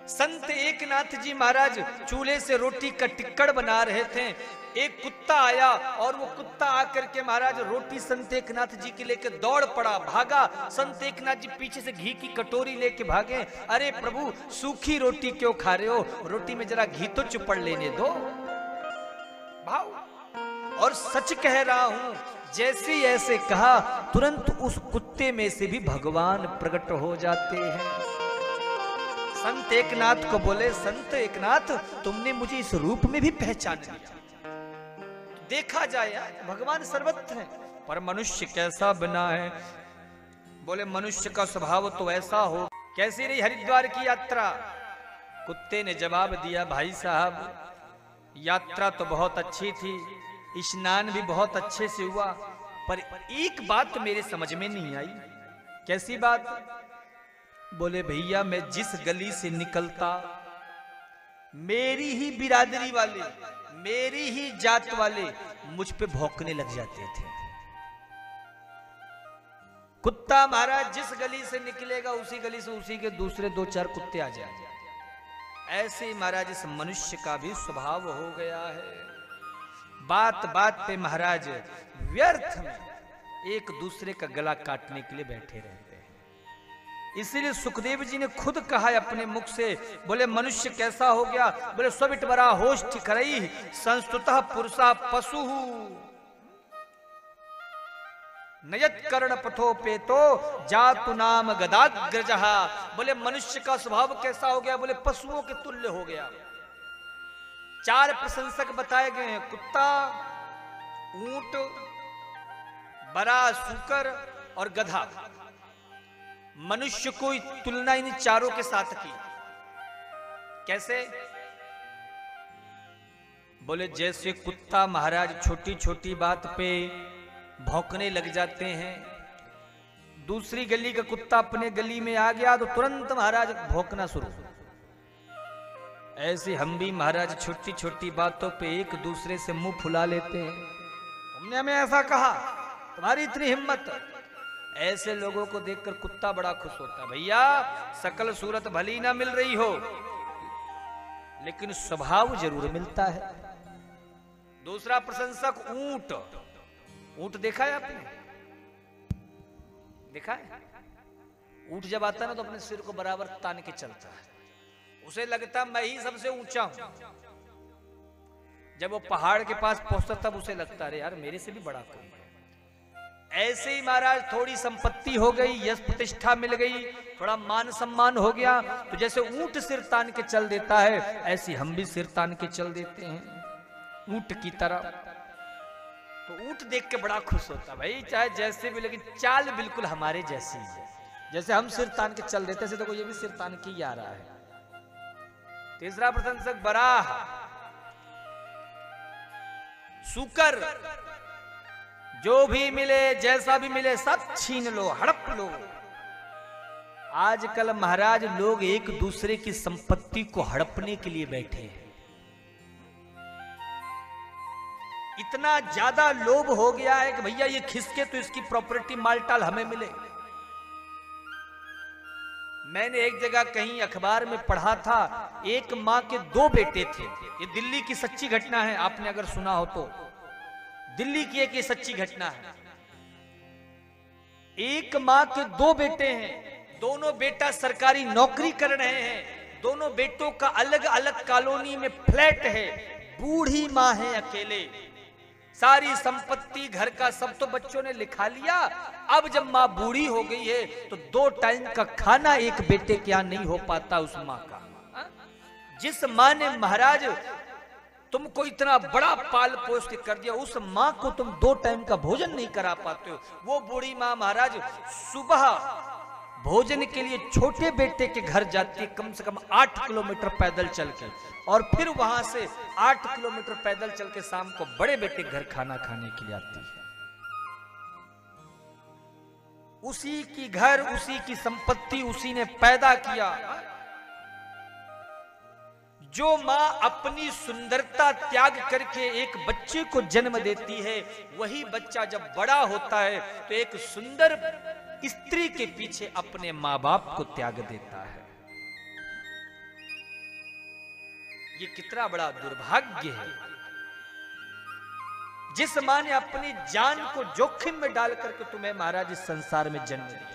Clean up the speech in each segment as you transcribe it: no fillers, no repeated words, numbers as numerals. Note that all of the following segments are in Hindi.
संत एकनाथ जी महाराज चूल्हे से रोटी का टिक्कड़ बना रहे थे। एक कुत्ता आया और वो कुत्ता आकर के महाराज रोटी संत एकनाथ जी के लेके दौड़ पड़ा, भागा। संत एकनाथ जी पीछे से घी की कटोरी लेके भागे। अरे प्रभु, सूखी रोटी क्यों खा रहे हो, रोटी में जरा घी तो चुपड़ लेने दो। भाव और सच कह रहा हूं, जैसे ऐसे कहा तुरंत उस कुत्ते में से भी भगवान प्रकट हो जाते हैं। संत एकनाथ को बोले, संत एकनाथ तुमने मुझे इस रूप में भी पहचान लिया। देखा जाए यार, भगवान सर्वत्र है, पर मनुष्य कैसा बना है। बोले मनुष्य का स्वभाव तो ऐसा हो। कैसी रही हरिद्वार की यात्रा? कुत्ते ने जवाब दिया, भाई साहब यात्रा तो बहुत अच्छी थी, स्नान भी बहुत अच्छे से हुआ, पर एक बात मेरे समझ में नहीं आई। कैसी बात? बोले भैया मैं जिस गली से निकलता, मेरी ही बिरादरी वाले, मेरी ही जात वाले मुझ पे भौंकने लग जाते थे। कुत्ता महाराज जिस गली से निकलेगा उसी गली से उसी के दूसरे दो चार कुत्ते आ जाएंगे। ऐसे ही महाराज इस मनुष्य का भी स्वभाव हो गया है। बात बात पे महाराज व्यर्थ में एक दूसरे का गला काटने के लिए बैठे रहते हैं। इसीलिए सुखदेव जी ने खुद कहा है अपने मुख से, बोले मनुष्य कैसा हो गया? बोले स्विट बरा होश ठिकरई संस्तुतः पुरुषा पशु नयत कर्ण पथो पे तो जातु नाम गदाग्रजहा। बोले मनुष्य का स्वभाव कैसा हो गया? बोले पशुओं के तुल्य हो गया। चार प्रशंसक बताए गए हैं, कुत्ता, ऊंट, बरा सूकर और गधा। मनुष्य को तुलना इन चारों के साथ की। कैसे? बोले जैसे कुत्ता महाराज छोटी छोटी बात पे भौंकने लग जाते हैं, दूसरी गली का कुत्ता अपने गली में आ गया तो तुरंत महाराज भौंकना शुरू। ऐसे हम भी महाराज छोटी छोटी बातों पे एक दूसरे से मुंह फुला लेते हैं। तुमने हमें ऐसा कहा, तुम्हारी इतनी हिम्मत। ऐसे लोगों को देखकर कुत्ता बड़ा खुश होता है। भैया सकल सूरत भली ना मिल रही हो, लेकिन स्वभाव जरूर मिलता है। दूसरा प्रशंसक ऊंट। ऊंट देखा है आपने? देखा है? ऊंट जब आता है ना तो अपने सिर को बराबर तान के चलता है, उसे लगता मैं ही सबसे ऊंचा हूं। जब वो पहाड़ के पास पहुंचता तब उसे लगता है यार मेरे से भी बड़ा कोई है। ऐसे ही महाराज थोड़ी संपत्ति हो गई, यश प्रतिष्ठा मिल गई, थोड़ा मान सम्मान हो गया, तो जैसे ऊंट सिर तान के चल देता है, ऐसे हम भी सिर तान के चल देते हैं ऊंट की तरह। तो ऊंट देख के बड़ा खुश होता, भाई चाहे जैसे भी, लेकिन चाल बिल्कुल हमारे जैसी है। जैसे हम सिर तान के चल देते हैं, तो ये भी सिर तान के ही आ रहा है। तीसरा प्रशंसक बराह। सूकर, जो भी मिले जैसा भी मिले सब छीन लो, हड़प लो। आजकल महाराज लोग एक दूसरे की संपत्ति को हड़पने के लिए बैठे हैं। इतना ज्यादा लोभ हो गया है कि भैया ये खिसके तो इसकी प्रॉपर्टी मालटाल हमें मिले। मैंने एक जगह कहीं अखबार में पढ़ा था, एक मां के दो बेटे थे। ये दिल्ली की सच्ची घटना है, आपने अगर सुना हो तो। दिल्ली की एक ये सच्ची घटना है। एक मां के दो बेटे हैं, दोनों बेटा सरकारी नौकरी कर रहे हैं, दोनों बेटों का अलग अलग कॉलोनी में फ्लैट है। बूढ़ी मां है अकेले, सारी संपत्ति घर का सब तो बच्चों ने लिखा लिया। अब जब मां बूढ़ी हो गई है तो 2 टाइम का खाना एक बेटे के यहां नहीं हो पाता उस मां का। जिस मां ने महाराज तुमको इतना बड़ा पाल पोस के कर दिया, उस मां को तुम 2 टाइम का भोजन नहीं करा पाते हो। वो बूढ़ी मां महाराज सुबह भोजन के लिए छोटे बेटे के घर जाती है, कम से कम 8 किलोमीटर पैदल चल के, और फिर वहां से 8 किलोमीटर पैदल चल के शाम को बड़े बेटे के घर खाना खाने के लिए आती है। उसी की घर, उसी की संपत्ति उसी ने पैदा किया। जो मां अपनी सुंदरता त्याग करके एक बच्चे को जन्म देती है, वही बच्चा जब बड़ा होता है तो एक सुंदर स्त्री के पीछे अपने मां बाप को त्याग देता है। ये कितना बड़ा दुर्भाग्य है। जिस मां ने अपनी जान को जोखिम में डाल करके तुम्हें महाराज इस संसार में जन्म दिया।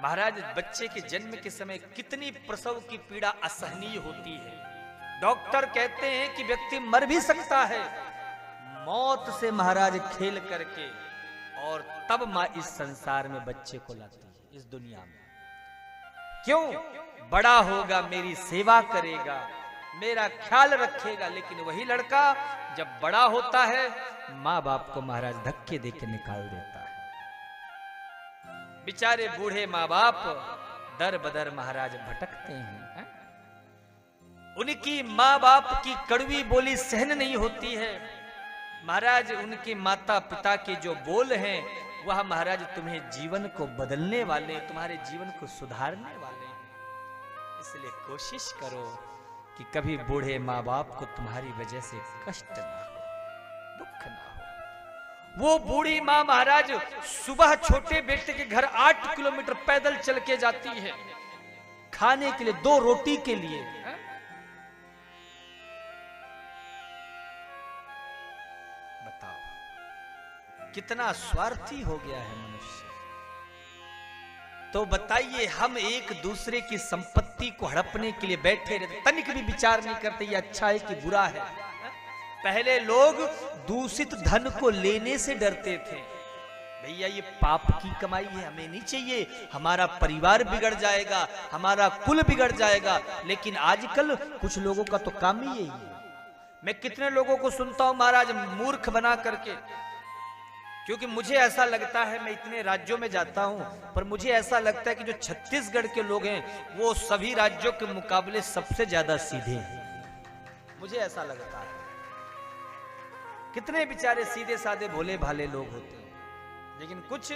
महाराज बच्चे के जन्म के समय कितनी प्रसव की पीड़ा असहनीय होती है। डॉक्टर कहते हैं कि व्यक्ति मर भी सकता है मौत से महाराज खेल करके, और तब मां इस संसार में बच्चे को लाती है इस दुनिया में। क्यों? बड़ा होगा मेरी सेवा करेगा, मेरा ख्याल रखेगा। लेकिन वही लड़का जब बड़ा होता है माँ बाप को महाराज धक्के देके निकाल देता है। बेचारे बूढ़े माँ बाप दर बदर महाराज भटकते हैं। उनकी माँ बाप की कड़वी बोली सहन नहीं होती है महाराज। उनके माता पिता के जो बोल हैं वह महाराज तुम्हें जीवन को बदलने वाले, तुम्हारे जीवन को सुधारने वाले हैं। इसलिए कोशिश करो कि कभी बूढ़े माँ बाप को तुम्हारी वजह से कष्ट ना हो, दुख ना हो। वो बूढ़ी माँ महाराज सुबह छोटे बेटे के घर 8 किलोमीटर पैदल चल के जाती है खाने के लिए, 2 रोटी के लिए। बताओ कितना स्वार्थी हो गया है मनुष्य। तो बताइए, हम एक दूसरे की संपत्ति को हड़पने के लिए बैठे रहते, तनिक भी विचार नहीं करते ये अच्छा है कि बुरा है। पहले लोग दूषित धन को लेने से डरते थे, भैया ये पाप की कमाई है, हमें नहीं चाहिए, हमारा परिवार बिगड़ जाएगा, हमारा कुल बिगड़ जाएगा। लेकिन आजकल कुछ लोगों का तो काम ही यही है। मैं कितने लोगों को सुनता हूं महाराज मूर्ख बना करके, क्योंकि मुझे ऐसा लगता है, मैं इतने राज्यों में जाता हूं, पर मुझे ऐसा लगता है कि जो छत्तीसगढ़ के लोग हैं वो सभी राज्यों के मुकाबले सबसे ज्यादा सीधे हैं। मुझे ऐसा लगता है। कितने बेचारे सीधे साधे भोले भाले लोग होते हैं, लेकिन कुछ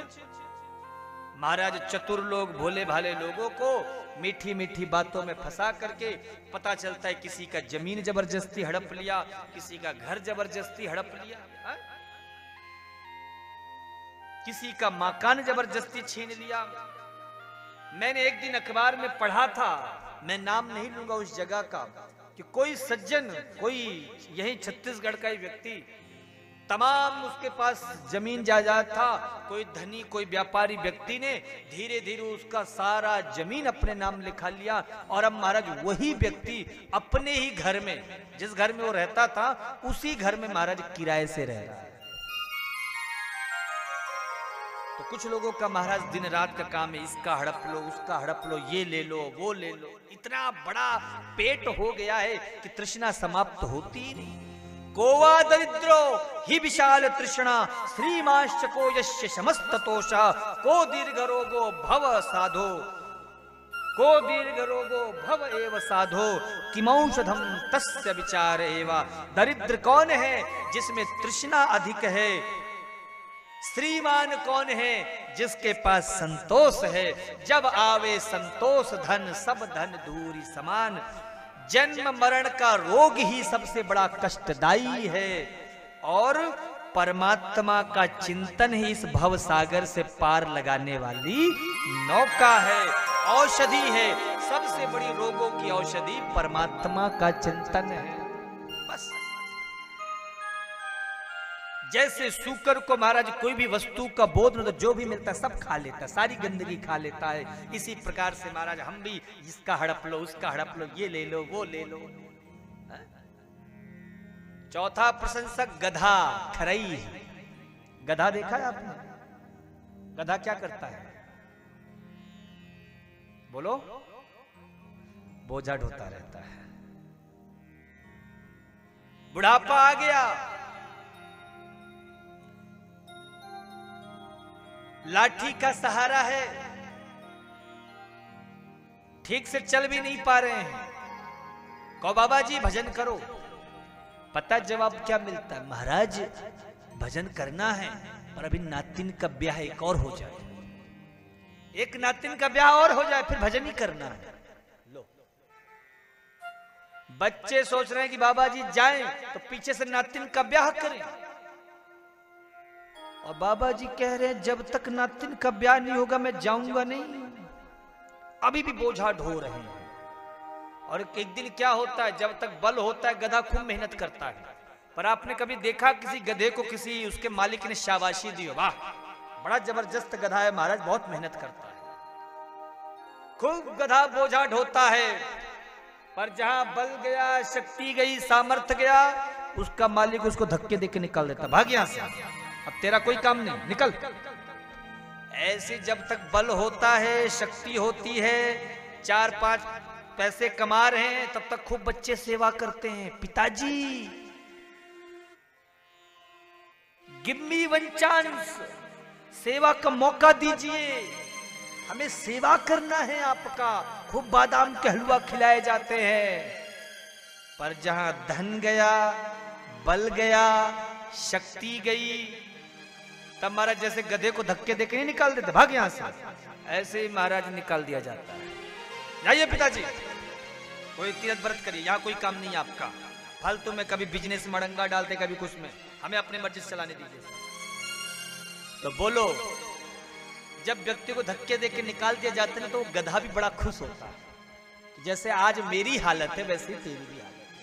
महाराज चतुर लोग भोले भाले लोगों को मीठी मीठी बातों में फंसा करके, पता चलता है किसी का जमीन जबरदस्ती हड़प लिया, किसी का घर जबरदस्ती हड़प लिया, किसी का मकान जबरदस्ती छीन लिया। मैंने एक दिन अखबार में पढ़ा था, मैं नाम नहीं लूंगा उस जगह का, कि कोई सज्जन, कोई यही छत्तीसगढ़ का ही व्यक्ति, तमाम उसके पास जमीन जायदाद था, कोई धनी कोई व्यापारी व्यक्ति ने धीरे धीरे उसका सारा जमीन अपने नाम लिखा लिया, और अब महाराज वही व्यक्ति अपने ही घर में, जिस घर में वो रहता था उसी घर में महाराज किराए से रह रहा है। तो कुछ लोगों का महाराज दिन रात का काम है, इसका हड़प लो, उसका हड़प लो, ये ले लो, वो ले लो। इतना बड़ा पेट हो गया है कि तृष्णा समाप्त होती ही नहीं। गोवा दरिद्रो ही विशाल तृष्णा श्रीमाश्चको यस्य समस्ततोषा को दीर्घ रोगो भव साधो, को दीर्घ रोगो भव एव साधो किमौषधम तस्य विचार एवा। दरिद्र कौन है? जिसमें तृष्णा अधिक है। श्रीमान कौन है? जिसके पास संतोष है। जब आवे संतोष धन सब धन दूरी समान। जन्म मरण का रोग ही सबसे बड़ा कष्टदायी है, और परमात्मा का चिंतन ही इस भव सागर से पार लगाने वाली नौका है, औषधि है। सबसे बड़ी रोगों की औषधि परमात्मा का चिंतन है। बस जैसे सूकर को महाराज कोई भी वस्तु का बोध न, जो भी मिलता है सब खा लेता है, सारी गंदगी खा लेता है, इसी प्रकार से महाराज हम भी इसका हड़प लो, उसका हड़प लो, ये ले लो, वो ले लो। चौथा प्रशंसक गधा, खरई। गधा देखा है आपने? गधा क्या करता है? बोलो। बोझा ढोता रहता है। बुढ़ापा आ गया, लाठी का सहारा है, ठीक से चल भी नहीं पा रहे हैं। कहो बाबा जी भजन करो, पता जवाब क्या मिलता है? महाराज भजन करना है पर अभी नातिन का ब्याह एक और हो जाए, एक नातिन का ब्याह और हो जाए फिर भजन ही करना है। लो, बच्चे सोच रहे हैं कि बाबा जी जाएं तो पीछे से नातिन का ब्याह करें, और बाबा जी कह रहे हैं जब तक नातिन का ब्याह नहीं होगा मैं जाऊंगा नहीं। अभी भी बोझा ढो रहे हैं। और एक दिन क्या होता है, जब तक बल होता है गधा खूब मेहनत करता है, पर आपने कभी देखा किसी गधे को किसी उसके मालिक ने शाबाशी दी हो, वाह बड़ा जबरदस्त गधा है महाराज, बहुत मेहनत करता है, खूब गधा बोझा ढोता है, पर जहां बल गया, शक्ति गई, सामर्थ्य गया, उसका मालिक उसको धक्के देके निकाल देता, भाग यहां से, अब तेरा कोई काम नहीं, निकल। ऐसे जब तक बल होता है, शक्ति होती है, 4-5 पैसे कमा रहे हैं, तब तक खूब बच्चे सेवा करते हैं, पिताजी गिव मी वन चांस, सेवा का मौका दीजिए, हमें सेवा करना है आपका, खूब बादाम के हलवा खिलाए जाते हैं। पर जहां धन गया, बल गया, शक्ति गई, तब महाराज जैसे गधे को धक्के देके नहीं निकाल देते, भाग यहां से, ऐसे ही महाराज निकाल दिया जाता है। जाइए पिताजी, कोई तीर्थ व्रत करिए, यहाँ कोई काम नहीं है आपका, फालतू में कभी बिजनेस मड़ंगा डालते, कभी कुछ में, हमें अपने मर्जी से चलाने दीजिए। तो बोलो, जब व्यक्ति को धक्के देके निकाल दिया जाता है तो वो गधा भी बड़ा खुश होता है, जैसे आज मेरी हालत है वैसे तेरी भी हालत है।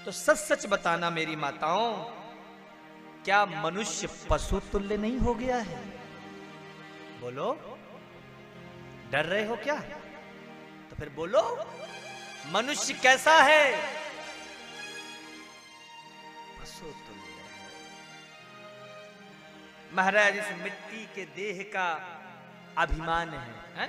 तो सच सच बताना मेरी माताओं, क्या मनुष्य पशु तुल्य नहीं हो गया है? बोलो, डर रहे हो क्या? तो फिर बोलो, मनुष्य कैसा है? पशु तुल्य। महाराज इस मिट्टी के देह का अभिमान है?